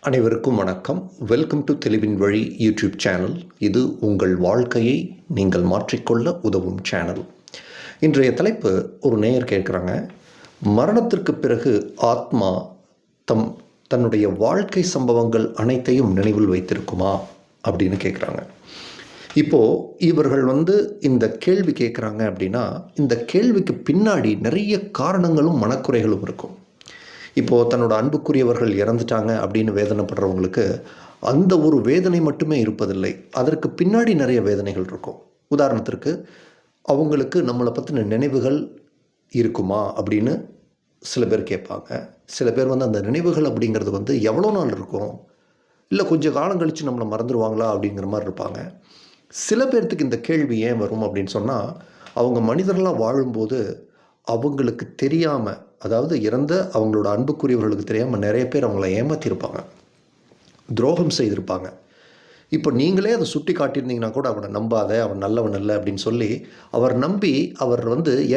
அனைவருக்கும் வணக்கம். Welcome to தெளிவின் வழி யூடியூப் சேனல். இது உங்கள் வாழ்க்கையை நீங்கள் மாற்றிக்கொள்ள உதவும் சேனல். இன்றைய தலைப்பு, ஒரு நேயர் கேட்குறாங்க, மரணத்திற்கு பிறகு ஆத்மா தன்னுடைய வாழ்க்கை சம்பவங்கள் அனைத்தையும் நினைவில் வைத்திருக்குமா அப்படின்னு கேட்குறாங்க. இப்போது இவர்கள் இந்த கேள்வி கேட்குறாங்க அப்படின்னா, இந்த கேள்விக்கு பின்னாடி நிறைய காரணங்களும் மனக்குறைகளும் இருக்கும். இப்போது தன்னோட அன்புக்குரியவர்கள் இறந்துட்டாங்க அப்படின்னு வேதனைப்படுறவங்களுக்கு அந்த ஒரு வேதனை மட்டுமே இருப்பதில்லை, அதற்கு பின்னாடி நிறைய வேதனைகள் இருக்கும். உதாரணத்திற்கு, அவங்களுக்கு நம்மளை பற்றின நினைவுகள் இருக்குமா அப்படின்னு சில பேர் கேட்பாங்க. சில பேர் அந்த நினைவுகள் அப்படிங்கிறது எவ்வளோ நாள் இருக்கும், இல்லை கொஞ்சம் காலம் கழித்து நம்மளை மறந்துடுவாங்களா அப்படிங்கிற மாதிரி இருப்பாங்க. சில பேர்த்துக்கு இந்த கேள்வி ஏன் வரும் அப்படின்னு சொன்னால், அவங்க மனிதர்களாக வாழும்போது அவங்களுக்கு தெரியாமல், அதாவது இறந்த அவங்களோட அன்புக்குரியவர்களுக்கு தெரியாமல் நிறைய பேர் அவங்கள ஏமாற்றிருப்பாங்க, துரோகம் செய்திருப்பாங்க. இப்போ நீங்களே அதை சுட்டி காட்டியிருந்தீங்கன்னா கூட, அவனை நம்பாத, அவன் நல்லவன் இல்லை அப்படின்னு சொல்லி அவர் நம்பி அவர்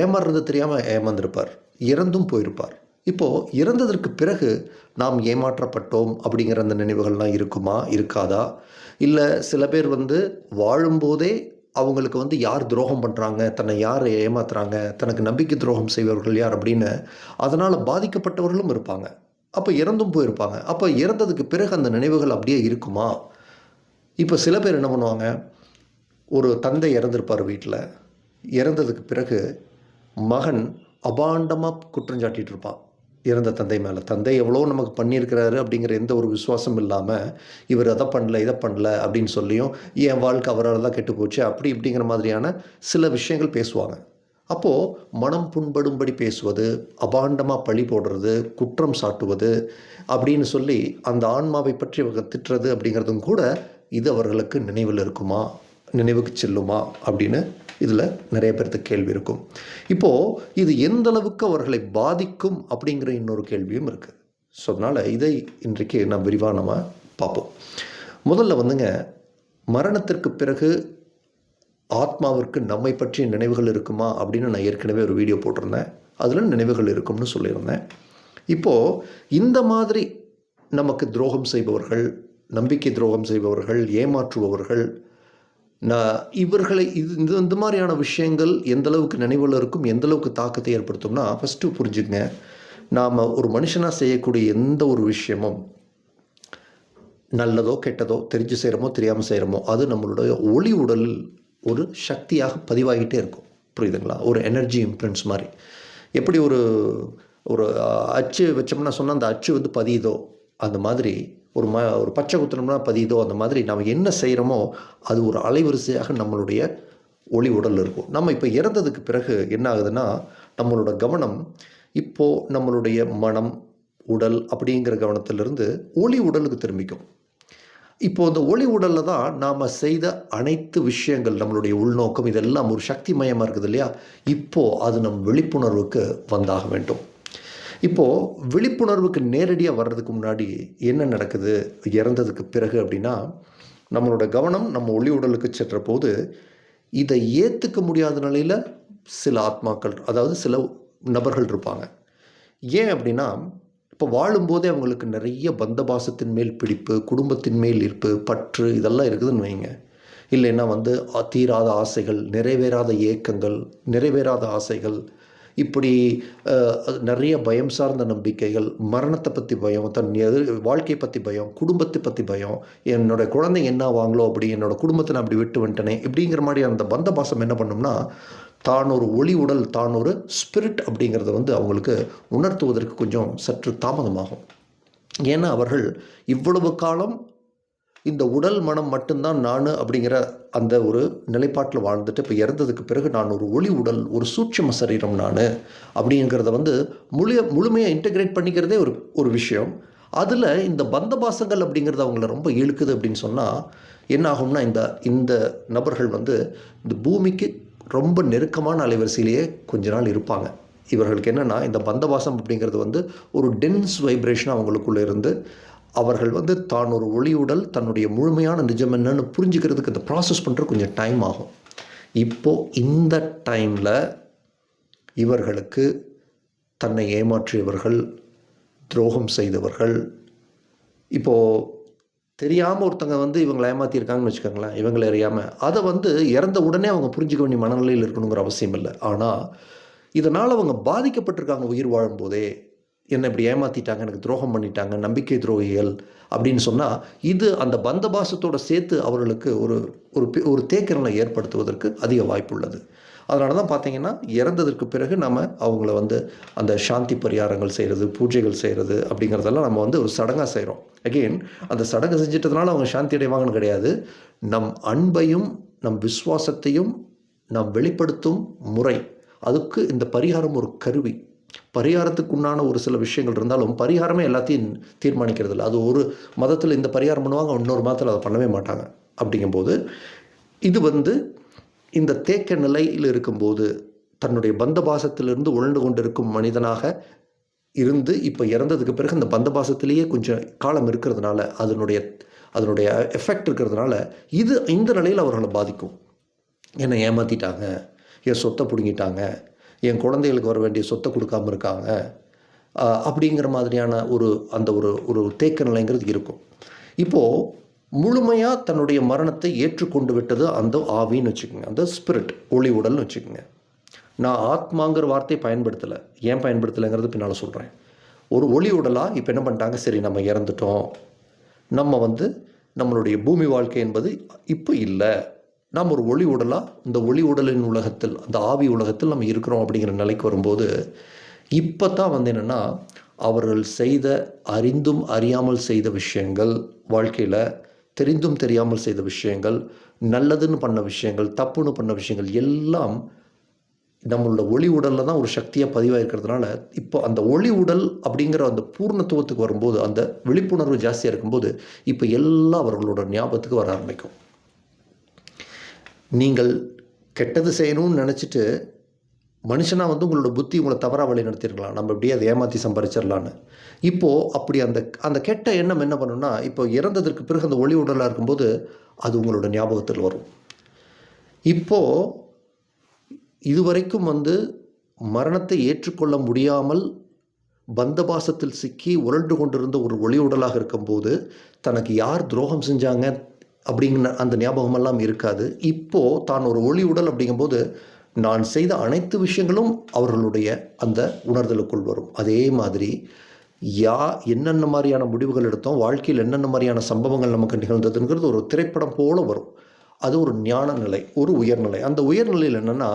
ஏமாறுறது தெரியாமல் ஏமாந்திருப்பார், இறந்தும் போயிருப்பார். இப்போது இறந்ததற்கு பிறகு நாம் ஏமாற்றப்பட்டோம் அப்படிங்கிற அந்த நினைவுகள்லாம் இருக்குமா, இருக்காதா? இல்லை சில பேர் வாழும்போதே அவங்களுக்கு யார் துரோகம் பண்ணுறாங்க, தன்னை யார் ஏமாத்துறாங்க, தனக்கு நம்பிக்கை துரோகம் செய்பவர்கள் யார் அப்படின்னு அதனால் பாதிக்கப்பட்டவர்களும் இருப்பாங்க. அப்போ இறந்தும் போயிருப்பாங்க. அப்போ இறந்ததுக்கு பிறகு அந்த நினைவுகள் அப்படியே இருக்குமா? இப்போ சில பேர் என்ன பண்ணுவாங்க, ஒரு தந்தை இறந்துருப்பார் வீட்டில், இறந்ததுக்கு பிறகு மகன் அபாண்டமாக குற்றஞ்சாட்டிகிட்டு இருப்பான் இறந்த தந்தை மேலே. தந்தை எவ்வளோ நமக்கு பண்ணியிருக்கிறாரு அப்படிங்கிற எந்த ஒரு விசுவாசம் இல்லாமல், இவர் அதை பண்ணல இதை பண்ணல அப்படின்னு சொல்லியும், என் வாழ்க்கை அவரால் தான் கெட்டு போச்சு அப்படி இப்படிங்கிற மாதிரியான சில விஷயங்கள் பேசுவாங்க. அப்போது மனம் புண்படும்படி பேசுவது, அபாண்டமாக பழி போடுறது, குற்றம் சாட்டுவது அப்படின்னு சொல்லி அந்த ஆன்மாவை பற்றி அவங்க திட்டுறது அப்படிங்கிறதும் கூட இது அவர்களுக்கு நினைவில் இருக்குமா, நினைவுக்கு செல்லுமா அப்படின்னு இதில் நிறைய பேருக்கு கேள்வி இருக்கும். இப்போது இது எந்த அளவுக்கு அவர்களை பாதிக்கும் அப்படிங்கிற இன்னொரு கேள்வியும் இருக்குது. ஸோ அதனால் இதை இன்றைக்கு நான் விரிவாக பார்ப்போம். முதல்ல மரணத்திற்கு பிறகு ஆத்மாவிற்கு நம்மை பற்றிய நினைவுகள் இருக்குமா அப்படின்னு நான் ஏற்கனவே ஒரு வீடியோ போட்டிருந்தேன். அதில் நினைவுகள் இருக்கும்னு சொல்லியிருந்தேன். இப்போது இந்த மாதிரி நமக்கு துரோகம் செய்பவர்கள், நம்பிக்கை துரோகம் செய்பவர்கள், ஏமாற்றுபவர்கள், இவர்களை இந்த மாதிரியான விஷயங்கள் எந்த அளவுக்கு நினைவில் இருக்கும், எந்த அளவுக்கு தாக்கத்தை ஏற்படுத்தும்னா, ஃபஸ்ட்டு புரிஞ்சுங்க, நாம் ஒரு மனுஷனாக செய்யக்கூடிய எந்த ஒரு விஷயமும், நல்லதோ கெட்டதோ, தெரிஞ்சு செய்கிறோமோ தெரியாமல் செய்கிறோமோ, அது நம்மளுடைய ஒளி உடலில் ஒரு சக்தியாக பதிவாகிட்டே இருக்கும். புரியுதுங்களா? ஒரு எனர்ஜி இம்ப்ரிண்ட்ஸ் மாதிரி. எப்படி ஒரு அச்சு வச்சோம்னா சொன்னால் அந்த அச்சு பதியுதோ, அந்த மாதிரி ஒரு பச்சை குத்தினோம்னா பதியுதோ, அந்த மாதிரி நாம் என்ன செய்கிறோமோ அது ஒரு அலைவரிசையாக நம்மளுடைய ஒளி உடல் இருக்கும். நம்ம இப்போ இறந்ததுக்கு பிறகு என்ன ஆகுதுன்னா, நம்மளோட கவனம் இப்போது நம்மளுடைய மனம், உடல் அப்படிங்கிற கவனத்திலிருந்து ஒளி உடலுக்கு திரும்பிக்கும். இப்போது அந்த ஒளி உடலில் தான் நாம் செய்த அனைத்து விஷயங்கள், நம்மளுடைய உள்நோக்கம், இதெல்லாம் ஒரு சக்தி மயமாக இருக்குது இல்லையா? இப்போது அது நம் விழிப்புணர்வுக்கு வந்தாக வேண்டும். இப்போது விழிப்புணர்வுக்கு நேரடியாக வர்றதுக்கு முன்னாடி என்ன நடக்குது இறந்ததுக்கு பிறகு அப்படின்னா, நம்மளோட கவனம் நம்ம ஒளி உடலுக்கு சென்ற போது இதை ஏற்றுக்க முடியாத நிலையில் சில ஆத்மாக்கள், அதாவது சில நபர்கள் இருப்பாங்க. ஏன் அப்படின்னா, இப்போ வாழும்போதே அவங்களுக்கு நிறைய பந்தபாசத்தின் மேல் பிடிப்பு, குடும்பத்தின் மேல் ஈர்ப்பு, பற்று இதெல்லாம் இருக்குதுன்னு வைங்க. இல்லைன்னா தீராத ஆசைகள், நிறைவேறாத ஏக்கங்கள், நிறைவேறாத ஆசைகள், இப்படி நிறைய பயம் சார்ந்த நம்பிக்கைகள், மரணத்தை பற்றி பயம், தன் வாழ்க்கையை பற்றி பயம், குடும்பத்தை பற்றி பயம், என்னோடய குழந்தைங்க என்ன ஆவாங்களோ அப்படி, என்னோடய குடும்பத்தை நான் அப்படி விட்டு வந்துட்டேனே இப்படிங்கிற மாதிரி அந்த பந்தபாசம் என்ன பண்ணோம்னா, தான் ஒரு ஒளி உடல், தான் ஒரு ஸ்பிரிட் அப்படிங்கிறத அவங்களுக்கு உணர்த்துவதற்கு கொஞ்சம் சற்று தாமதமாகும். ஏன்னா அவர்கள் இவ்வளவு காலம் இந்த உடல் மனம் மட்டும்தான் நான் அப்படிங்கிற அந்த ஒரு நிலைப்பாட்டில் வாழ்ந்துட்டு, இப்போ இறந்ததுக்கு பிறகு நான் ஒரு ஒளி உடல், ஒரு சூட்சும சரீரம் நான் அப்படிங்கிறத முழுமையாக இன்டெகிரேட் பண்ணிக்கிறதே ஒரு விஷயம். அதில் இந்த பந்தபாசங்கள் அப்படிங்கிறது அவங்கள ரொம்ப இழுக்குது அப்படின்னு சொன்னால் என்ன ஆகும்னா, இந்த நபர்கள் இந்த பூமிக்கு ரொம்ப நெருக்கமான அலைவரிசையிலேயே கொஞ்ச நாள் இருப்பாங்க. இவர்களுக்கு என்னென்னா, இந்த பந்தபாசம் அப்படிங்கிறது ஒரு டென்ஸ் வைப்ரேஷன் அவங்களுக்குள்ளே இருந்து அவர்கள் தான் ஒரு ஒளியுடல், தன்னுடைய முழுமையான நிஜம் என்னன்னு புரிஞ்சுக்கிறதுக்கு இந்த ப்ராசஸ் பண்ணுறது கொஞ்சம் டைம் ஆகும். இப்போது இந்த டைமில் இவர்களுக்கு தன்னை ஏமாற்றியவர்கள், துரோகம் செய்தவர்கள், இப்போது தெரியாமல் ஒருத்தங்க வந்து இவங்களை ஏமாற்றிருக்காங்கன்னு வச்சுக்கோங்களேன், இவங்களை அறியாமல், அதை வந்து இறந்த உடனே அவங்க புரிஞ்சிக்க வேண்டிய மனநிலையில் இருக்கணுங்கிற அவசியம் இல்லை. ஆனால் இதனால் அவங்க பாதிக்கப்பட்டிருக்காங்க உயிர் வாழும்போதே. என்னை இப்படி ஏமாற்றிட்டாங்க, எனக்கு துரோகம் பண்ணிட்டாங்க, நம்பிக்கை துரோகிகள் அப்படின்னு சொன்னால், இது அந்த பந்த பாசத்தோடு சேர்த்து அவர்களுக்கு ஒரு ஒரு ஒரு தேக்கநிலை ஏற்படுத்துவதற்கு அதிக வாய்ப்பு உள்ளது. அதனால தான் பார்த்தீங்கன்னா, இறந்ததற்கு பிறகு நம்ம அவங்கள வந்து அந்த சாந்தி பரிகாரங்கள் செய்கிறது, பூஜைகள் செய்கிறது அப்படிங்கிறதெல்லாம் நம்ம வந்து ஒரு சடங்காக செய்கிறோம். அகெயின் அந்த சடங்கு செஞ்சிட்டதுனால அவங்க சாந்தி அடைவாங்கன்னு கிடையாது. நம் அன்பையும் நம் விசுவாசத்தையும் நாம் வெளிப்படுத்தும் முறை, அதுக்கு இந்த பரிகாரம் ஒரு கருவி. பரிகாரத்துக்கு உண்டான ஒரு சில விஷயங்கள் இருந்தாலும் பரிகாரமே எல்லாத்தையும் தீர்மானிக்கிறது இல்லை. அது ஒரு மதத்தில் இந்த பரிகாரம் பண்ணுவாங்க, இன்னொரு மதத்தில் அதை பண்ணவே மாட்டாங்க. அப்படிங்கும்போது இது வந்து இந்த தேக்க நிலையில் இருக்கும்போது தன்னுடைய பந்த பாசத்திலிருந்து உழண்டு கொண்டிருக்கும் மனிதனாக இருந்து இப்போ இறந்ததுக்கு பிறகு அந்த பந்த பாசத்திலேயே கொஞ்சம் காலம் இருக்கிறதுனால அதனுடைய எஃபெக்ட் இருக்கிறதுனால இது இந்த நிலையில் அவர்களை பாதிக்கும். என்னை ஏமாற்றிட்டாங்க, என் சொத்தை பிடுங்கிட்டாங்க, என் குழந்தைகளுக்கு வர வேண்டிய சொத்தை கொடுக்காமல் இருக்காங்க, அப்படிங்கிற மாதிரியான அந்த ஒரு தேக்க நிலைங்கிறது இருக்கும். இப்போது முழுமையாக தன்னுடைய மரணத்தை ஏற்றுக்கொண்டு விட்டது அந்த ஆவின்னு வச்சுக்கோங்க, அந்த ஸ்பிரிட், ஒளி உடல்னு வச்சுக்கோங்க. நான் ஆத்மாங்கிற வார்த்தையை பயன்படுத்தலை. ஏன் பயன்படுத்தலைங்கிறது பின்னால் சொல்கிறேன். ஒரு ஒளி உடலாக இப்போ என்ன பண்ணிட்டாங்க, சரி நம்ம இறந்துட்டோம், நம்ம வந்து நம்மளுடைய பூமி வாழ்க்கை என்பது இப்போ இல்லை, நாம் ஒரு ஒளி உடலாக இந்த ஒளி உடலின் உலகத்தில், அந்த ஆவி உலகத்தில் நம்ம இருக்கிறோம் அப்படிங்கிற நிலைக்கு வரும்போது இப்போ தான் வந்து என்னென்னா, அவர்கள் செய்த அறிந்தும் அறியாமல் செய்த விஷயங்கள், வாழ்க்கையில் தெரிந்தும் தெரியாமல் செய்த விஷயங்கள், நல்லதுன்னு பண்ண விஷயங்கள், தப்புன்னு பண்ண விஷயங்கள் எல்லாம் நம்மளோட ஒளி உடலில் தான் ஒரு சக்தியாக பதிவாயிருக்கிறதுனால, இப்போ அந்த ஒளி உடல் அப்படிங்கிற அந்த பூர்ணத்துவத்துக்கு வரும்போது, அந்த விழிப்புணர்வு ஜாஸ்தியாக இருக்கும்போது இப்போ எல்லாம் அவர்களோட ஞாபகத்துக்கு வர ஆரம்பிக்கும். நீங்கள் கெட்டது செய்யணும்னு நினச்சிட்டு மனுஷனாக வந்து உங்களோட புத்தி உங்களை தவறாக வழி நடத்திருக்கலாம், நம்ம இப்படியே அதை ஏமாற்றி சம்பாதிச்சிடலான்னு. இப்போது அப்படி அந்த கெட்ட எண்ணம் என்ன பண்ணுன்னா, இப்போ இறந்ததற்கு பிறகு அந்த ஒளி உடலாக இருக்கும்போது அது உங்களோட ஞாபகத்தில் வரும். இப்போது இதுவரைக்கும் வந்து மரணத்தை ஏற்றுக்கொள்ள முடியாமல் பந்தபாசத்தில் சிக்கி உருண்டு கொண்டிருந்த ஒரு ஒளி உடலாக இருக்கும்போது தனக்கு யார் துரோகம் செஞ்சாங்க அப்படிங்கிற அந்த ஞாபகமெல்லாம் இருக்காது. இப்போது தான் ஒரு ஒளி உடல் அப்படிங்கும்போது நான் செய்த அனைத்து விஷயங்களும் அவர்களுடைய அந்த உணர்தலுக்குள் வரும். அதே மாதிரி என்னென்ன மாதிரியான முடிவுகள் எடுத்தோம், வாழ்க்கையில் என்னென்ன மாதிரியான சம்பவங்கள் நமக்கு நிகழ்ந்ததுங்கிறது ஒரு திரைப்படம் போல வரும். அது ஒரு ஞான நிலை, ஒரு உயர்நிலை. அந்த உயர்நிலையில் என்னென்னா,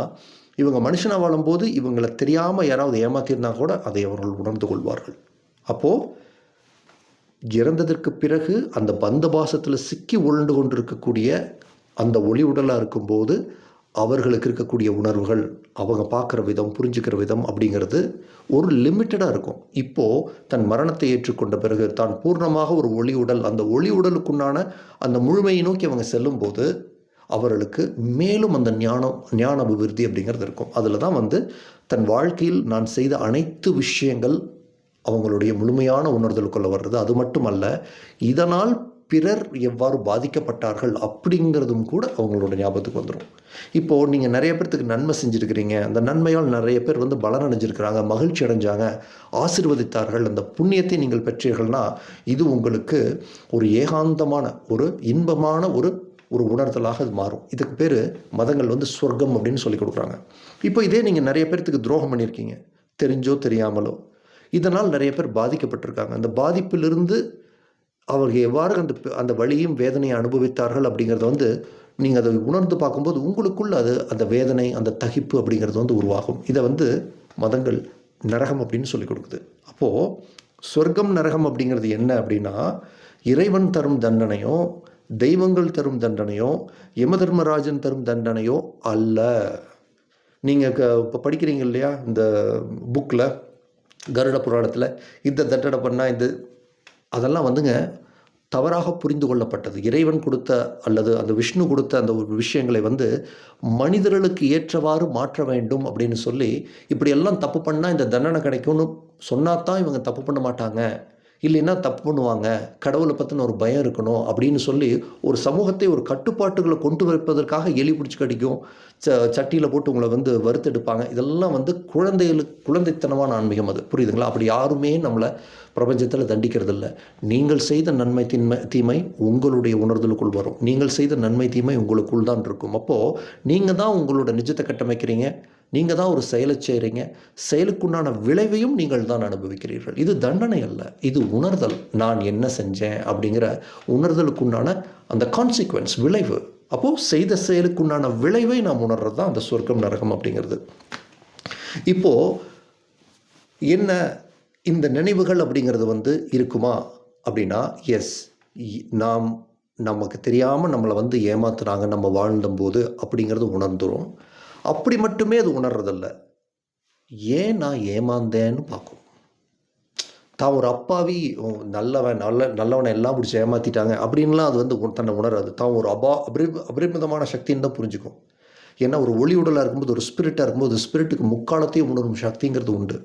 இவங்க மனுஷனாக வாழும்போது இவங்களை தெரியாமல் யாராவது ஏமாற்றிருந்தா கூட அதை அவர்கள் உணர்ந்து கொள்வார்கள். அப்போது இறந்ததற்கு பிறகு அந்த பந்த பாசத்தில் சிக்கி உழண்டு கொண்டிருக்கக்கூடிய அந்த ஒளி உடலாக இருக்கும்போது அவர்களுக்கு இருக்கக்கூடிய உணர்வுகள், அவங்க பார்க்குற விதம், புரிஞ்சுக்கிற விதம் அப்படிங்கிறது ஒரு லிமிட்டடாக இருக்கும். இப்போது தன் மரணத்தை ஏற்றுக்கொண்ட பிறகு தான் பூர்ணமாக ஒரு ஒளி உடல், அந்த ஒளி உடலுக்குண்டான அந்த முழுமையை நோக்கி அவங்க செல்லும்போது அவர்களுக்கு மேலும் அந்த ஞான அபிவிருத்தி அப்படிங்கிறது இருக்கும். அதில் தான் வந்து தன் வாழ்க்கையில் நான் செய்த அனைத்து விஷயங்கள் அவங்களுடைய முழுமையான உணர்தலுக்குள்ளே வர்றது. அது மட்டுமல்ல, இதனால் பிறர் எவ்வாறு பாதிக்கப்பட்டார்கள் அப்படிங்கிறதும் கூட அவங்களோட ஞாபகத்துக்கு வந்துடும். இப்போது நீங்கள் நிறைய பேர்த்துக்கு நன்மை செஞ்சுருக்கிறீங்க, அந்த நன்மையால் நிறைய பேர் வந்து பலன் அடைஞ்சிருக்கிறாங்க, மகிழ்ச்சி அடைஞ்சாங்க, ஆசீர்வதித்தார்கள், அந்த புண்ணியத்தை நீங்கள் பெற்றீர்கள்னா இது உங்களுக்கு ஒரு ஏகாந்தமான ஒரு இன்பமான ஒரு உணர்தலாக அது மாறும். இதுக்கு பேர் மதங்கள் வந்து சொர்க்கம் அப்படின்னு சொல்லி கொடுக்குறாங்க. இப்போ இதே நீங்கள் நிறைய பேர்த்துக்கு துரோகம் பண்ணியிருக்கீங்க, தெரிஞ்சோ தெரியாமலோ, இதனால் நிறைய பேர் பாதிக்கப்பட்டிருக்காங்க. அந்த பாதிப்பிலிருந்து அவர்கள் எவ்வாறு அந்த வலியும் வேதனையை அனுபவித்தார்கள் அப்படிங்கிறத வந்து நீங்கள் அதை உணர்ந்து பார்க்கும்போது உங்களுக்குள்ள அந்த வேதனை, அந்த தகிப்பு அப்படிங்கிறது வந்து உருவாகும். இதை வந்து மதங்கள் நரகம் அப்படின்னு சொல்லி கொடுக்குது. அப்போது சொர்க்கம் நரகம் அப்படிங்கிறது என்ன அப்படின்னா, இறைவன் தரும் தண்டனையோ, தெய்வங்கள் தரும் தண்டனையோ, யமதர்மராஜன் தரும் தண்டனையோ அல்ல. நீங்கள் இப்போ படிக்கிறீங்க இல்லையா இந்த புக்கில், கருட புராணத்தில் இந்த தண்டனை பண்ணால் அதெல்லாம் வந்துங்க தவறாக புரிந்து கொள்ளப்பட்டது. இறைவன் கொடுத்த அல்லது அந்த விஷ்ணு கொடுத்த அந்த ஒரு விஷயங்களை வந்து மனிதர்களுக்கு ஏற்றவாறு மாற்ற வேண்டும் அப்படின்னு சொல்லி, இப்படியெல்லாம் தப்பு பண்ணால் இந்த தண்டனை கிடைக்கும்னு சொன்னாதான் இவங்க தப்பு பண்ண மாட்டாங்க, இல்லைன்னா தப்பு பண்ணுவாங்க, கடவுளை பற்றின ஒரு பயம் இருக்கணும் அப்படின்னு சொல்லி ஒரு சமூகத்தை ஒரு கட்டுப்பாட்டுகளை கொண்டு வைப்பதற்காக எலி பிடிச்சி கடிக்கும், சட்டியில் போட்டு உங்களை வந்து வறுத்தெடுப்பாங்க. இதெல்லாம் வந்து குழந்தைத்தனமான ஆன்மீகம். அது புரியுதுங்களா? அப்படி யாருமே நம்மளை பிரபஞ்சத்தில் தண்டிக்கிறது இல்லை. நீங்கள் செய்த நன்மை தீமை உங்களுடைய உணர்தலுக்குள் வரும். நீங்கள் செய்த நன்மை தீமை உங்களுக்குள் தான் இருக்கும். அப்போது நீங்கள் தான் உங்களோட நிஜத்தை கட்டமைக்கிறீங்க. நீங்கள் தான் ஒரு செயலை செய்கிறீங்க. செயலுக்குண்டான விளைவையும் நீங்கள் தான் அனுபவிக்கிறீர்கள். இது தண்டனை அல்ல, இது உணர்தல். நான் என்ன செஞ்சேன் அப்படிங்கிற உணர்தலுக்குண்டான அந்த கான்சிக்வன்ஸ், விளைவு. அப்போது செய்த செயலுக்குண்டான விளைவை நாம் உணர்றது தான் அந்த சொர்க்கம் நரகம் அப்படிங்கிறது. இப்போது என்ன இந்த நினைவுகள் அப்படிங்கிறது வந்து இருக்குமா அப்படின்னா, எஸ், நமக்கு தெரியாமல் நம்மளை வந்து ஏமாத்துறாங்க நம்ம வாழ்ந்தபோது அப்படிங்கிறது உணர்ந்துடும். அப்படி மட்டுமே அது உணர்றதில்ல, ஏன் நான் ஏமாந்தேன்னு பார்க்கும். தான் ஒரு அப்பாவி, நல்லவனை எல்லாம் பிடிச்சி ஏமாற்றிட்டாங்க அப்படின்லாம் அது வந்து தன்னை உணராது. தான் ஒரு அபரிமிதமான சக்தின்னு தான் புரிஞ்சுக்கும். ஏன்னா ஒரு ஒளி உடலாக இருக்கும்போது, ஒரு ஸ்பிரிட்டாக இருக்கும்போது, ஸ்பிரிட்டுக்கு முக்காலத்தையும் உணரும் சக்திங்கிறது உண்டு.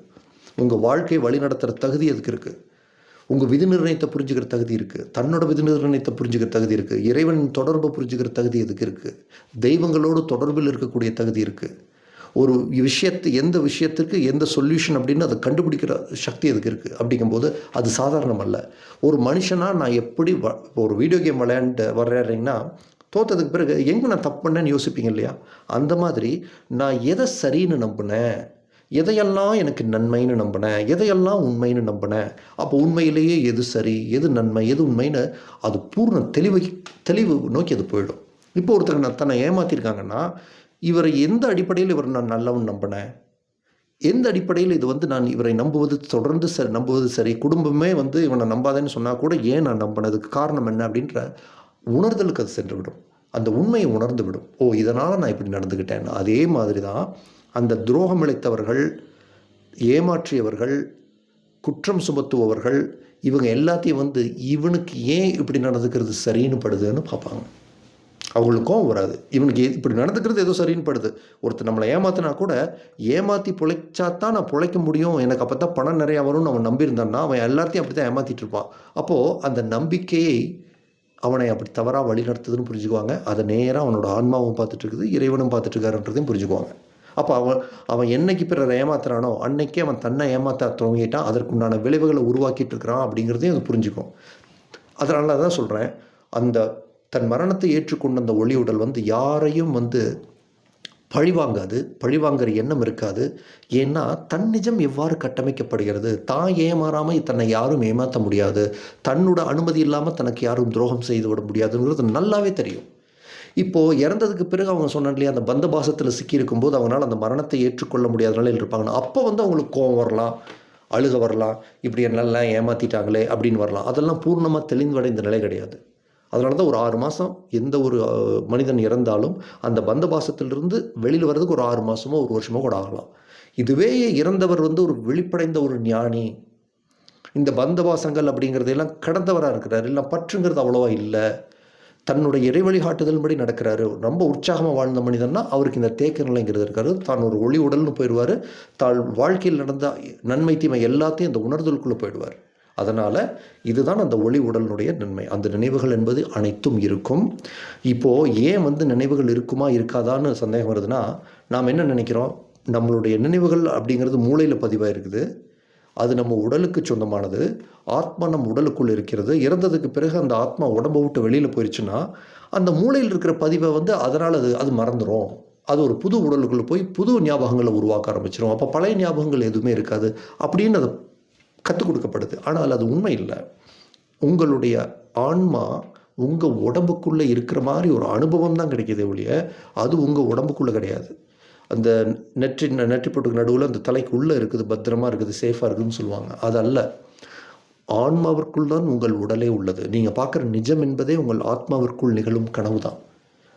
உங்கள் வாழ்க்கையை வழி நடத்துகிற தகுதி அதுக்கு இருக்குது. உங்கள் விதி நிர்ணயத்தை புரிஞ்சுக்கிற தகுதி இருக்குது. தன்னோட விதி நிர்ணயத்தை புரிஞ்சுக்கிற தகுதி இருக்குது. இறைவன் தொடர்பை புரிஞ்சுக்கிற தகுதி எதுக்கு இருக்குது. தெய்வங்களோடு தொடர்பில் இருக்கக்கூடிய தகுதி இருக்குது. ஒரு எந்த விஷயத்துக்கு எந்த சொல்யூஷன் அப்படின்னு அதை கண்டுபிடிக்கிற சக்தி எதுக்கு இருக்குது. அப்படிங்கும்போது அது சாதாரணம் அல்ல. ஒரு மனுஷனாக நான் எப்படி ஒரு வீடியோ கேம் விளையாடுறீங்கன்னா, தோற்றதுக்கு பிறகு எங்கே நான் தப்பு பண்ணேன்னு யோசிப்பீங்க இல்லையா? அந்த மாதிரி நான் எதை சரின்னு நம்பினேன், எதையெல்லாம் எனக்கு நன்மைன்னு நம்பினேன், எதையெல்லாம் உண்மைன்னு நம்பினேன், அப்போ உண்மையிலேயே எது சரி, எது நன்மை, எது உண்மைன்னு அது பூர்ண தெளிவு நோக்கி அது போயிடும். இப்போ ஒருத்தர் தன்னை ஏமாற்றிருக்காங்கன்னா, இவரை எந்த அடிப்படையில் நான் நல்லவன் நம்பினேன், எந்த அடிப்படையில் இது வந்து நான் இவரை தொடர்ந்து நம்புவது சரி, குடும்பமே வந்து இவனை நம்பாதேன்னு சொன்னால் கூட ஏன் நான் நம்பினதுக்கு காரணம் என்ன அப்படின்ற உணர்தலுக்கு அது சென்று விடும். அந்த உண்மையை உணர்ந்து விடும். ஓ, இதனால் நான் இப்படி நடந்துக்கிட்டேன். அதே மாதிரி தான் அந்த துரோகம் இழைத்தவர்கள், ஏமாற்றியவர்கள், குற்றம் சுமத்துபவர்கள், இவங்க எல்லாத்தையும் வந்து இவனுக்கு ஏன் இப்படி நடந்துக்கிறது சரின்னு படுதுன்னு பார்ப்பாங்க. அவங்களுக்கும் வராது, இவனுக்கு இப்படி நடந்துக்கிறது ஏதோ சரின்னு படுது. ஒருத்தர் நம்மளை ஏமாத்தினா கூட, ஏமாற்றி பிழைச்சாதான் நான் பிழைக்க முடியும், எனக்கு அப்போ தான் பணம் நிறையா வரும்னு அவன் நம்பியிருந்தான்னா அவன் எல்லாத்தையும் அப்படி தான் ஏமாற்றிட்டு இருப்பான். அப்போது அந்த நம்பிக்கையை அவனை அப்படி தவறாக வழி நடத்துதுன்னு புரிஞ்சுக்குவாங்க. அதை நேராக அவனோட ஆன்மாவும் பார்த்துட்ருக்குது, இறைவனும் பார்த்துட்ருக்காருன்றதையும் புரிஞ்சுக்குவாங்க. அப்போ அவன் என்னைக்கு பிறரை ஏமாத்துறானோ அன்னைக்கே அவன் தன்னை ஏமாற்ற துவங்கிட்டான், அதற்குண்டான விளைவுகளை உருவாக்கிட்டு இருக்கிறான் அப்படிங்கிறதையும் அது புரிஞ்சுக்கும். அதனால தான் சொல்கிறேன், அந்த தன் மரணத்தை ஏற்றுக்கொண்ட அந்த ஒளி உடல் வந்து யாரையும் வந்து பழிவாங்காது, பழிவாங்கிற எண்ணம் இருக்காது. ஏன்னா தன் நிஜம் எவ்வாறு கட்டமைக்கப்படுகிறது, தான் ஏமாறாமல் தன்னை யாரும் ஏமாற்ற முடியாது, தன்னோட அனுமதி இல்லாமல் தனக்கு யாரும் துரோகம் செய்து விட முடியாதுங்கிறது நல்லாவே தெரியும். இப்போது இறந்ததுக்கு பிறகு அவங்க சொன்னாங்க இல்லையா, அந்த பந்த பாசத்தில் சிக்கியிருக்கும்போது அவங்களால் அந்த மரணத்தை ஏற்றுக்கொள்ள முடியாத நிலையில் இருப்பாங்கன்னா, அப்போ வந்து அவங்களுக்கு கோபம் வரலாம், அழுக வரலாம், இப்படி என்னெல்லாம் ஏமாற்றிட்டாங்களே அப்படின்னு வரலாம். அதெல்லாம் பூர்ணமாக தெளிவடைந்த நிலை கிடையாது. அதனால தான் ஒரு 6 மாதம் எந்த ஒரு மனிதன் இறந்தாலும் அந்த பந்த பாசத்திலிருந்து வெளியில் வர்றதுக்கு ஒரு 6 மாதமோ 1 வருஷமோ கூட ஆகலாம். இதுவே இறந்தவர் வந்து ஒரு வெளிப்படைந்த ஒரு ஞானி, இந்த பந்த பாசங்கள் அப்படிங்கிறதெல்லாம் கடந்தவராக இருக்கிறார், இல்லை பற்றுங்கிறது அவ்வளோவா இல்லை, தன்னுடைய இறை வழிகாட்டுதல்படி நடக்கிறாரு, ரொம்ப உற்சாகமாக வாழ்ந்த மனிதன்னா அவருக்கு இந்த தேக்க நிலைங்கிறது இருக்காரு. தான் ஒரு ஒளி உடல்னு போயிடுவார். தான் வாழ்க்கையில் நடந்த நன்மை தீமை எல்லாத்தையும் அந்த உணர்தலுக்குள்ளே போயிடுவார். அதனால் இதுதான் அந்த ஒளி உடலினுடைய நன்மை. அந்த நினைவுகள் என்பது அனைத்தும் இருக்கும். இப்போது ஏன் வந்து நினைவுகள் இருக்குமா இருக்காதான்னு சந்தேகம் வருதுன்னா, நாம் என்ன நினைக்கிறோம், நம்மளுடைய நினைவுகள் அப்படிங்கிறது மூளையில் பதிவாக இருக்குது, அது நம்ம உடலுக்கு சொந்தமானது, ஆத்மா நம்ம உடலுக்குள் இருக்கிறது. இறந்ததுக்கு பிறகு அந்த ஆத்மா உடம்பை விட்டு வெளியில் போயிடுச்சுன்னா அந்த மூளையில் இருக்கிற பதிவை வந்து அதனால் அது மறந்துடும். அது ஒரு புது உடலுக்குள்ளே போய் புது ஞாபகங்களை உருவாக்க ஆரம்பிச்சிடும். அப்போ பழைய ஞாபகங்கள் எதுவுமே இருக்காது அப்படின்னு அது கற்றுக் கொடுக்கப்படுது. ஆனால் அது உண்மை இல்லை. உங்களுடைய ஆன்மா உங்கள் உடம்புக்குள்ளே இருக்கிற மாதிரி ஒரு அனுபவம் தான் கிடைக்கிதே ஒழிய அது உங்கள் உடம்புக்குள்ளே கிடையாது. அந்த நெற்றிப்பொட்டுக்கு நடுவில் அந்த தலைக்கு உள்ளே இருக்குது, பத்திரமா இருக்குது, சேஃபாக இருக்குதுன்னு சொல்லுவாங்க. அது அல்ல. ஆன்மாவிற்குள் தான் உங்கள் உடலே உள்ளது. நீங்கள் பார்க்குற நிஜம் என்பதே உங்கள் ஆத்மாவிற்குள் நிகழும் கனவு தான்.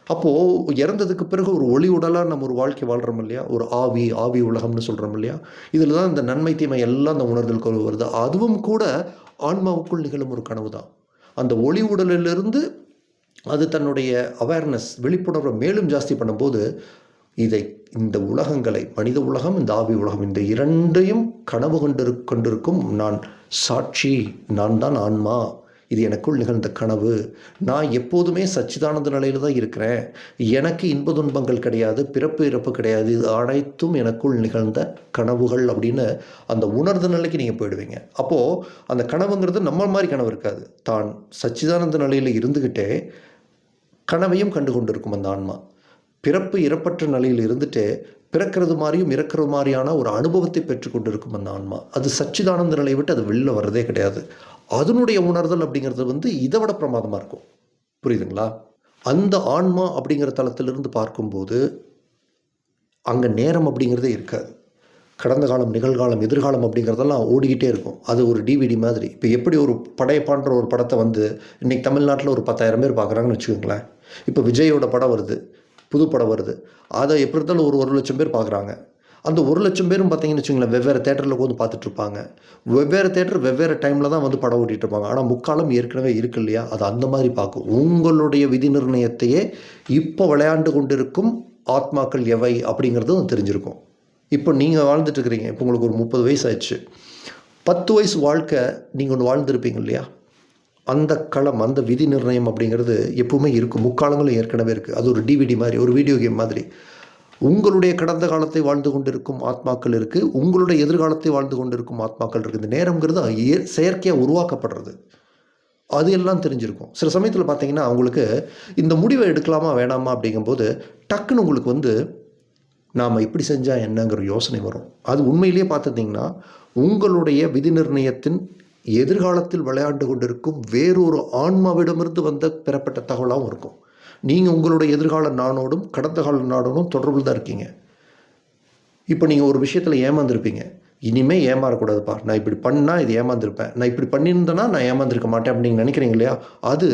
அப்போது இறந்ததுக்கு பிறகு ஒரு ஒளி உடலாக நம்ம ஒரு வாழ்க்கை வாழ்கிறோம் இல்லையா, ஒரு ஆவி உலகம்னு சொல்கிறோம் இல்லையா, இதில் தான் இந்த நன்மை தீமை எல்லாம் அந்த உணர்தலுக்கு வருது. அதுவும் கூட ஆன்மாவுக்குள் நிகழும் ஒரு கனவு தான். அந்த ஒளி உடலிலிருந்து அது தன்னுடைய அவேர்னஸ், விழிப்புணர்வை மேலும் ஜாஸ்தி பண்ணும்போது இந்த உலகங்களை, மனித உலகம், இந்த ஆவி உலகம், இந்த இரண்டையும் கனவு கொண்டிருக்கும் நான் சாட்சி, நான் தான் ஆன்மா, இது எனக்குள் நிகழ்ந்த கனவு, நான் எப்போதுமே சச்சிதானந்த நிலையில் தான் இருக்கிறேன், எனக்கு இன்ப துன்பங்கள் கிடையாது, பிறப்பு இறப்பு கிடையாது, இது அனைத்தும் எனக்குள் நிகழ்ந்த கனவுகள் அப்படின்னு அந்த உணர்ந்த நிலைக்கு நீங்கள் போயிடுவீங்க. அப்போது அந்த கனவுங்கிறது நம்ம மாதிரி கனவு இருக்காது. தான் சச்சிதானந்த நிலையில் இருந்துக்கிட்டே கனவையும் கண்டு கொண்டிருக்கும் அந்த ஆன்மா. பிறப்பு இறப்பற்ற நிலையில் இருந்துட்டு பிறக்கிறது மாதிரியும் இறக்கிறது மாதிரியான ஒரு அனுபவத்தை பெற்றுக்கொண்டிருக்கும் அந்த ஆன்மா. அது சச்சிதானந்த நிலையை விட்டு அது வெளியில் வர்றதே கிடையாது. அதனுடைய உணர்தல் அப்படிங்கிறது இதை விட பிரமாதமாக இருக்கும். புரியுதுங்களா? அந்த ஆன்மா அப்படிங்கிற தளத்திலிருந்து பார்க்கும்போது அங்கே நேரம் அப்படிங்கிறதே இருக்காது. கடந்த காலம், நிகழ்காலம், எதிர்காலம் அப்படிங்கிறதெல்லாம் ஓடிக்கிட்டே இருக்கும். அது ஒரு டிவிடி மாதிரி. இப்போ எப்படி ஒரு படையப்பான்ற ஒரு படத்தை இன்றைக்கி தமிழ்நாட்டில் ஒரு 10,000 பேர் பார்க்குறாங்கன்னு வச்சுக்கோங்களேன். இப்போ விஜயோட படம் வருது, புது படம் வருது, அதை எப்படி இருந்தாலும் ஒரு 1,00,000 பேர் பார்க்குறாங்க. அந்த 1,00,000 பேரும் பார்த்தீங்கன்னு வச்சுங்களேன், வெவ்வேறு தேட்டரில் உட்காந்து பார்த்துட்ருப்பாங்க. வெவ்வேறு தேட்டர் வெவ்வேறு டைமில் தான் படம் ஓட்டிகிட்டு இருப்பாங்க. ஆனால் முக்காலம் ஏற்கனவே இருக்கு இல்லையா, அது அந்த மாதிரி பார்க்கும். உங்களுடைய விதி நிர்ணயத்தையே இப்போ விளையாண்டு கொண்டிருக்கும் ஆத்மாக்கள் எவை அப்படிங்கிறதும் தெரிஞ்சிருக்கும். இப்போ நீங்கள் வாழ்ந்துட்டுருக்கிறீங்க, இப்போ உங்களுக்கு ஒரு 30 வயசு ஆயிடுச்சு. 10 வயசு வாழ்க்கை நீங்கள் ஒன்று வாழ்ந்துருப்பீங்க இல்லையா, அந்த களம், அந்த விதி நிர்ணயம் அப்படிங்கிறது எப்பவுமே இருக்கும். முக்காலங்களும் ஏற்கனவே இருக்குது. அது ஒரு டிவிடி மாதிரி, ஒரு வீடியோ கேம் மாதிரி. உங்களுடைய கடந்த காலத்தை வாழ்ந்து கொண்டிருக்கும் ஆத்மாக்கள் இருக்குது, உங்களுடைய எதிர்காலத்தை வாழ்ந்து கொண்டிருக்கும் ஆத்மாக்கள் இருக்குது. இந்த நேரங்கிறது செயற்கையாக உருவாக்கப்படுறது. அது எல்லாம் தெரிஞ்சிருக்கும். சில சமயத்தில் பார்த்தீங்கன்னா அவங்களுக்கு இந்த முடிவை எடுக்கலாமா வேணாமா அப்படிங்கும்போது டக்குன்னு உங்களுக்கு நாம் இப்படி செஞ்சால் என்னங்கிற யோசனை வரும். அது உண்மையிலேயே பார்த்துட்டிங்கன்னா உங்களுடைய விதி நிர்ணயத்தின் எதிர்காலத்தில் விளையாண்டு கொண்டிருக்கும் வேறொரு ஆன்மாவிடமிருந்து பெறப்பட்ட தகவலாகவும் இருக்கும். நீங்கள் உங்களுடைய எதிர்கால நானோடும் கடந்த கால நானோடும் தொடர்பில் தான் இருக்கீங்க. இப்போ நீங்கள் ஒரு விஷயத்தில் ஏமாந்துருப்பீங்க, இனிமேல் ஏமாறக்கூடாதுப்பா, நான் இப்படி பண்ணால் இது ஏமாந்துருப்பேன், நான் இப்படி பண்ணியிருந்தேன்னா நான் ஏமாந்துருக்க மாட்டேன் அப்படின்னு நீங்கள் நினைக்கிறீங்க இல்லையா, அது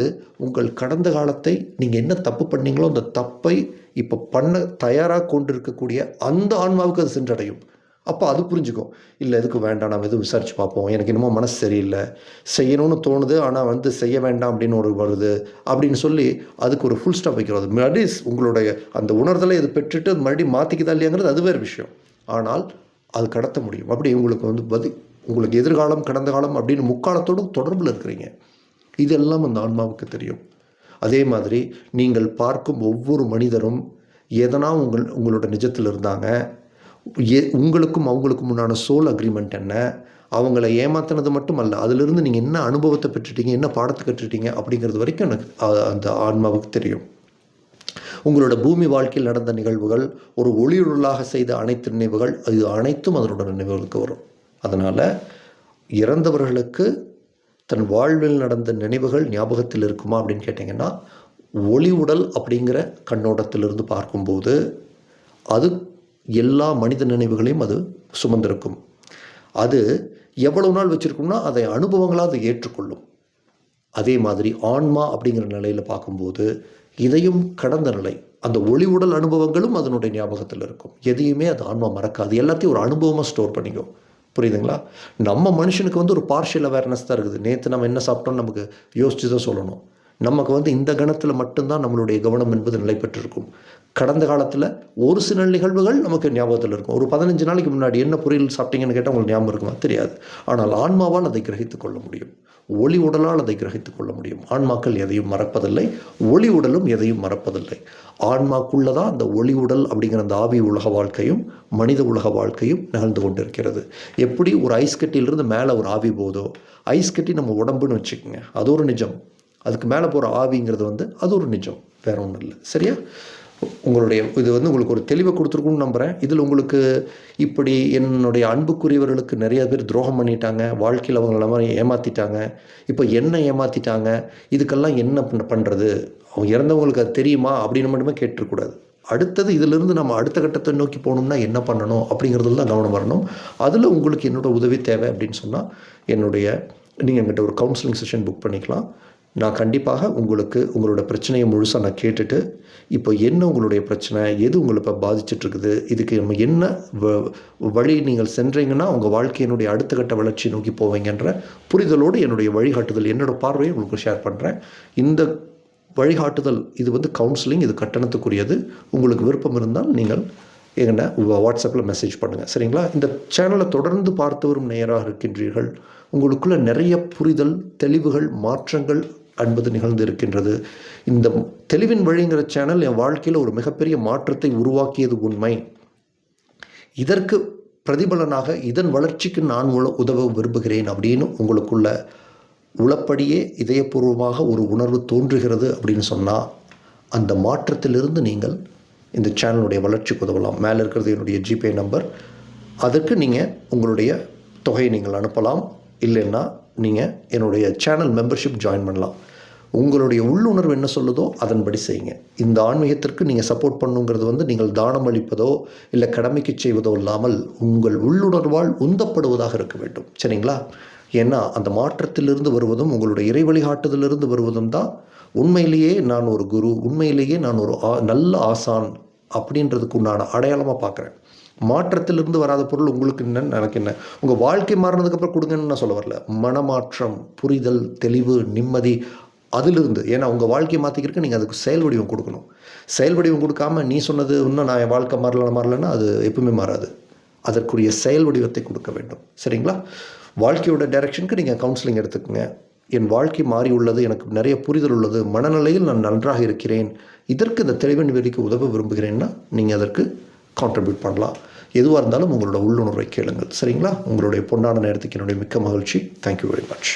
உங்கள் கடந்த காலத்தை நீங்கள் என்ன தப்பு பண்ணீங்களோ அந்த தப்பை இப்போ பண்ண தயாராக கொண்டிருக்கக்கூடிய அந்த ஆன்மாவுக்கு அது சென்றடையும். அப்போ அது புரிஞ்சுக்கும், இல்லை எதுக்கு வேண்டாம், நம்ம எதுவும் விசாரித்து பார்ப்போம், எனக்கு இன்னமும் மனசு சரியில்லை, செய்யணும்னு தோணுது ஆனால் செய்ய வேண்டாம் அப்படின்னு ஒரு வருது அப்படின்னு சொல்லி அதுக்கு ஒரு ஃபுல் ஸ்டாப் வைக்கிறது. மறுபடியும் உங்களுடைய அந்த உணர்தலை இது பெற்றுட்டு அது மறுபடியும் மாற்றிக்குதா இல்லையாங்கிறது அது வேறு விஷயம். ஆனால் அது கடத்த முடியும். அப்படி உங்களுக்கு உங்களுக்கு எதிர்காலம் கடந்த காலம் அப்படின்னு முக்காலத்தோடும் தொடர்பில் இருக்கிறீங்க. இதெல்லாம் அந்த ஆன்மாவுக்கு தெரியும். அதே மாதிரி நீங்கள் பார்க்கும் ஒவ்வொரு மனிதரும் எதனா உங்களோட நிஜத்தில் இருந்தாங்க, உங்களுக்கும் அவங்களுக்கும் முன்னான சோல் அக்ரிமெண்ட் என்ன, அவங்கள ஏமாத்தினது மட்டும் அல்ல, அதிலிருந்து நீங்கள் என்ன அனுபவத்தை பெற்றுட்டீங்க, என்ன பாடத்தை கற்றுட்டீங்க அப்படிங்கிறது வரைக்கும் எனக்கு அந்த ஆன்மாவுக்கு தெரியும். உங்களோட பூமி வாழ்க்கையில் நடந்த நிகழ்வுகள், ஒரு ஒளியுடலாக செய்த அனைத்து நினைவுகள், அது அனைத்தும் அதனோட நினைவுகளுக்கு வரும். அதனால் இறந்தவர்களுக்கு தன் வாழ்வில் நடந்த நினைவுகள் ஞாபகத்தில் இருக்குமா அப்படின்னு கேட்டிங்கன்னா, ஒளி உடல் அப்படிங்கிற கண்ணோட்டத்திலிருந்து பார்க்கும்போது அது எல்லா மனித நினைவுகளையும் அது சுமந்திருக்கும். அது எவ்வளவு நாள் வச்சுருக்கும்னா அதை அனுபவங்களாக அதை ஏற்றுக்கொள்ளும். அதே மாதிரி ஆன்மா அப்படிங்கிற நிலையில் பார்க்கும்போது இதையும் கடந்த நிலை, அந்த ஒளி உடல் அனுபவங்களும் அதனுடைய ஞாபகத்தில் இருக்கும். எதையுமே அது ஆன்மா மறக்காது, எல்லாத்தையும் ஒரு அனுபவமாக ஸ்டோர் பண்ணிக்கும். புரியுதுங்களா? நம்ம மனுஷனுக்கு ஒரு பார்ஷியல் அவேர்னஸ் தான் இருக்குது. நேற்று நம்ம என்ன சாப்பிட்டோம்னு நமக்கு யோசிச்சு தான் சொல்லணும். நமக்கு இந்த கணத்தில் மட்டும்தான் நம்மளுடைய கவனம் என்பது நிலை பெற்றிருக்கும். கடந்த காலத்தில் ஒரு சில நிகழ்வுகள் நமக்கு ஞாபகத்தில் இருக்கும். ஒரு 15 நாளைக்கு முன்னாடி என்ன பொரியல் சாப்பிட்டீங்கன்னு கேட்டால் உங்களுக்கு ஞாபகம் இருக்குமா? தெரியாது. ஆனால் ஆன்மாவால் அதை கிரகித்து கொள்ள முடியும், ஒளி உடலால் அதை கிரகித்து கொள்ள முடியும். ஆன்மாக்கள் எதையும் மறப்பதில்லை, ஒளி உடலும் எதையும் மறப்பதில்லை. ஆன்மாக்குள்ளதான் அந்த ஒளி உடல் அப்படிங்கிற அந்த ஆவி உலக வாழ்க்கையும் மனித உலக வாழ்க்கையும் நிகழ்ந்து கொண்டிருக்கிறது. எப்படி ஒரு ஐஸ் கட்டியிலிருந்து மேலே ஒரு ஆவி போதோ, ஐஸ் கட்டி நம்ம உடம்புன்னு வச்சுக்கோங்க, அது ஒரு நிஜம். அதுக்கு மேலே போகிற ஆவிங்கிறது அது ஒரு நிஜம், வேற ஒன்றும் இல்லை. சரியா? உங்களுடைய இது உங்களுக்கு ஒரு தெளிவை கொடுத்துருக்குன்னு நம்புகிறேன். இதில் உங்களுக்கு இப்படி என்னுடைய அன்புக்குரியவர்களுக்கு நிறைய பேர் துரோகம் பண்ணிட்டாங்க, வாழ்க்கையில் அவங்கள மாதிரி ஏமாற்றிட்டாங்க, இப்போ என்ன ஏமாற்றிட்டாங்க, இதுக்கெல்லாம் என்ன பண்ணுறது, அவங்க இறந்தவங்களுக்கு அது தெரியுமா அப்படின்னு மட்டுமே கேட்டுருக்கூடாது. அடுத்தது இதிலிருந்து நம்ம அடுத்த கட்டத்தை நோக்கி போகணும்னா என்ன பண்ணணும் அப்படிங்கிறதுல தான் கவனம் வரணும். அதில் உங்களுக்கு என்னோடய உதவி தேவை அப்படின்னு சொன்னால் நீங்கள் என்கிட்ட ஒரு கவுன்சிலிங் செஷன் புக் பண்ணிக்கலாம். நான் கண்டிப்பாக உங்களோட பிரச்சனையை முழுசாக நான் கேட்டுட்டு, இப்போ என்ன உங்களுடைய பிரச்சனை, எது உங்களை இப்போ பாதிச்சிட்ருக்குது, இதுக்கு நம்ம என்ன வழி நீங்கள் சென்றீங்கன்னா உங்கள் வாழ்க்கையினுடைய அடுத்த கட்ட வளர்ச்சி நோக்கி போவீங்கன்ற புரிதலோடு என்னுடைய வழிகாட்டுதல், என்னோடய பார்வையை உங்களுக்கு ஷேர் பண்ணுறேன். இந்த வழிகாட்டுதல், இது வந்து கவுன்சிலிங், இது கட்டணத்துக்குரியது. உங்களுக்கு விருப்பம் இருந்தால் நீங்கள் எங்கள்கிட்ட வாட்ஸ்அப்பில் மெசேஜ் பண்ணுங்கள், சரிங்களா? இந்த சேனலை தொடர்ந்து பார்த்து வரும் நேயராக இருக்கின்றீர்கள். உங்களுக்குள்ள நிறைய புரிதல், தெளிவுகள், மாற்றங்கள் என்பது நிகழ்ந்து இருக்கின்றது. இந்த தெளிவின் வழிங்கிற சேனல் என் வாழ்க்கையில் ஒரு மிகப்பெரிய மாற்றத்தை உருவாக்கியது உண்மை. இதற்கு பிரதிபலனாக இதன் வளர்ச்சிக்கு நான் உதவ விரும்புகிறேன் அப்படின்னு உங்களுக்குள்ள உளப்படியே இதயபூர்வமாக ஒரு உணர்வு தோன்றுகிறது அப்படின்னு சொன்னால், அந்த மாற்றத்திலிருந்து நீங்கள் இந்த சேனலுடைய வளர்ச்சிக்கு உதவலாம். மேலே இருக்கிறது என்னுடைய ஜிபே நம்பர். அதற்கு நீங்கள் உங்களுடைய தொகையை நீங்கள் அனுப்பலாம். இல்லைன்னா நீங்கள் என்னுடைய சேனல் மெம்பர்ஷிப் ஜாயின் பண்ணலாம். உங்களுடைய உள்ளுணர்வு என்ன சொல்லுதோ அதன்படி செய்யுங்க. இந்த ஆன்மீகத்திற்கு நீங்கள் சப்போர்ட் பண்ணுங்கிறது வந்து நீங்கள் தானம் அளிப்பதோ இல்லை கடமைக்கு செய்வதோ இல்லாமல் உங்கள் உள்ளுணர்வால் உந்தப்படுவதாக இருக்க வேண்டும், சரிங்களா? ஏன்னா அந்த மாற்றத்திலிருந்து வருவதும் உங்களுடைய இறை வழிகாட்டுதலிருந்து வருவதும் தான் உண்மையிலேயே நான் ஒரு குரு, உண்மையிலேயே நான் ஒரு நல்ல ஆசான் அப்படின்றதுக்கு உண்டான அடையாளமாக பார்க்குறேன். மாற்றத்திலிருந்து வராத பொருள் உங்களுக்கு என்னன்னு எனக்கு என்ன, உங்கள் வாழ்க்கை மாறினதுக்கப்புறம் கொடுங்கன்னு நான் சொல்ல வரல. மனமாற்றம், புரிதல், தெளிவு, நிம்மதி அதிலிருந்து. ஏன்னா உங்கள் வாழ்க்கையை மாற்றிக்கிறதுக்கு நீங்கள் அதுக்கு செயல் வடிவம் கொடுக்கணும். செயல் வடிவம் கொடுக்காமல் நீ சொன்னது இன்னும் நான் என் வாழ்க்கை மாறலன்னா அது எப்பவுமே மாறாது. அதற்குரிய செயல் வடிவத்தை கொடுக்க வேண்டும், சரிங்களா? வாழ்க்கையோட டைரக்ஷனுக்கு நீங்கள் கவுன்சிலிங் எடுத்துக்கோங்க. என் வாழ்க்கை மாறி உள்ளது, எனக்கு நிறைய புரிதல் உள்ளது, மனநிலையில் நான் நன்றாக இருக்கிறேன், இதற்கு இந்த தெளிவின் வெளிக்கு உதவ விரும்புகிறேன்னா நீங்கள் அதற்கு கான்ட்ரிபியூட் பண்ணலாம். எதுவாக இருந்தாலும் உங்களோட உள்ளுணர்வை கேளுங்கள், சரிங்களா? உங்களுடைய பொன்னான நேரத்துக்கு என்னுடைய மிக்க மகிழ்ச்சி. Thank you very much.